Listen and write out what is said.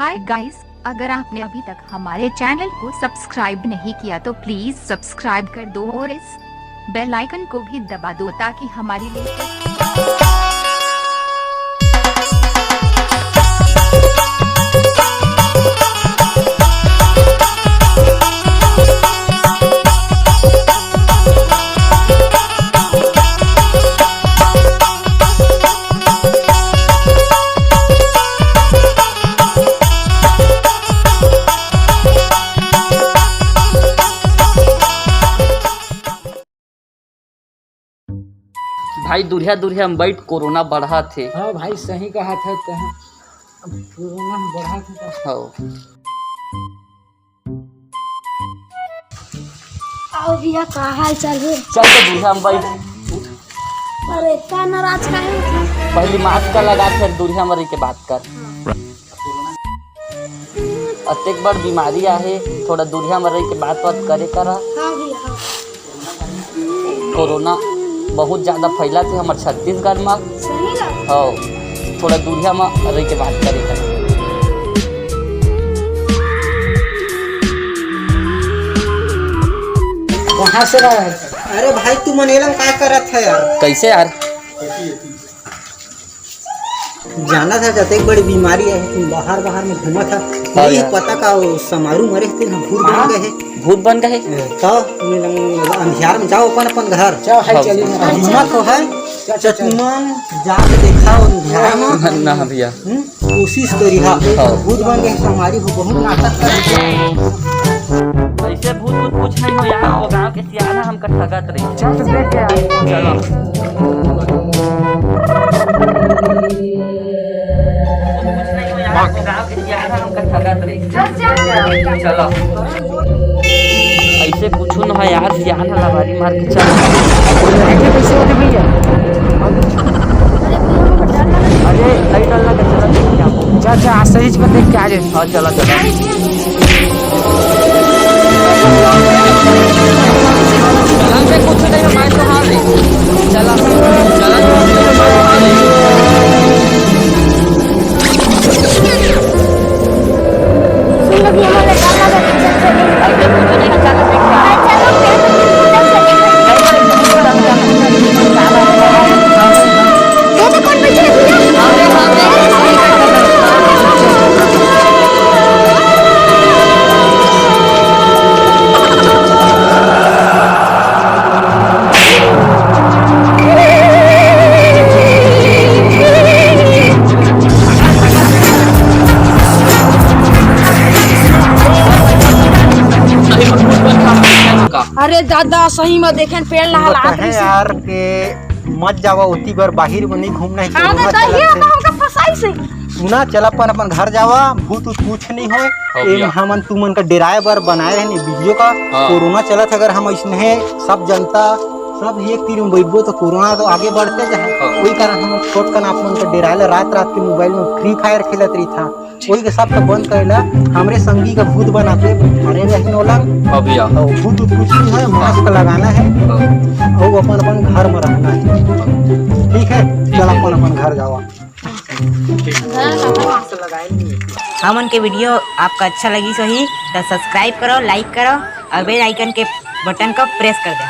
Hi guys, अगर आपने अभी तक हमारे चैनल को सब्सक्राइब नहीं किया तो प्लीज सब्सक्राइब कर दो और इस बेल आइकन को भी दबा दो ताकि हमारी लेटेस्ट भाई दुरिया दुरिया में बैठ कोरोना बढ़ा थे। हाँ भाई सही कहा था कोरोना बढ़ा था। हो आओ भैया का हाल चाल है? चल तो दुरिया में बैठ। अरे इतना नाराज का है? पहले मास्क का लगा फिर दुरिया में रह के बात कर। अतेक बड़ बीमारी आहे, थोड़ा दुरिया में रह के बात करे करा। हाँ भैया हाँ। कोरोना बहुत ज्यादा फैला थे हमारे छत्तीसगढ़ में। सही का? हो थोड़ा दुरिया में रह के बात करे करा। कहाँ से रहा है? अरे भाई तू मनेलन क्या करत है यार? कैसे यार? जाना था जते बड़ी बीमारी है, तुम बाहर बाहर में घूमा था। नहीं यार। पता का वो समारू मरे थे, हम भूत बन गए। भूत बन गए? तो अंधियार में जाओ अपन अपन घर। जाओ हाय चली हिम्मत हो है तुम जाके देखा अंधियार में ना भैया कोशिश करी हा। हाँ। भूत बन गए समारी हो, बहुत नाटक कर। ऐसे भूत भूत कुछ नहीं हो यार, वो गाँव के सियाना हमका ठगत रही। चल तो देख के चलो चलो ऐसे कुछ न है यार, सियाना लबारी मार के चल। कैसे होते भैया? अरे नहीं डरना के चला देखिए आपको। जा सही पर देख के आ जाए। हाँ चला चला चला से कुछ नहीं है, मैं तो हार रही। चला चला सुन लो भैया हमारे गाना का पिक्चर चलेगा। चलो ये तो कौन बच्चे अरे दादा सही में देखें पेड़ लहला है यार के मत जावा उती बार बाहर में नहीं घूमना है। अरे कोरोना तो ये चलत है। तो हमका फसाई से सुना चल अपन अपन घर जावा, भूत उत कुछ नहीं होए। भैया। हमन तुमन का डेराए बर बनाए रहे वीडियो का। हाँ। कोरोना चलत अगर हम इसने सब जनता सब एक तीर में बैठबो तो कोरोना तो आगे बढ़ते जाए। हाँ। वही कारण हम छोट कर अपन का डेराए रात रात के मोबाइल में फ्री फायर खेलत रही था। वही के सब तो बंद करेला, हमरे संगी का भूत बनाते अरे रहने वाला। हाँ भैया और भूत उत कुछ नहीं है, मास्क लगाना है और अपन अपन घर में रहना है। ठीक है चल अपन अपन घर जावा। हमन के वीडियो आपका अच्छा लगी सही तो सब्सक्राइब करो, लाइक करो और बेल आइकन के बटन को प्रेस कर दो।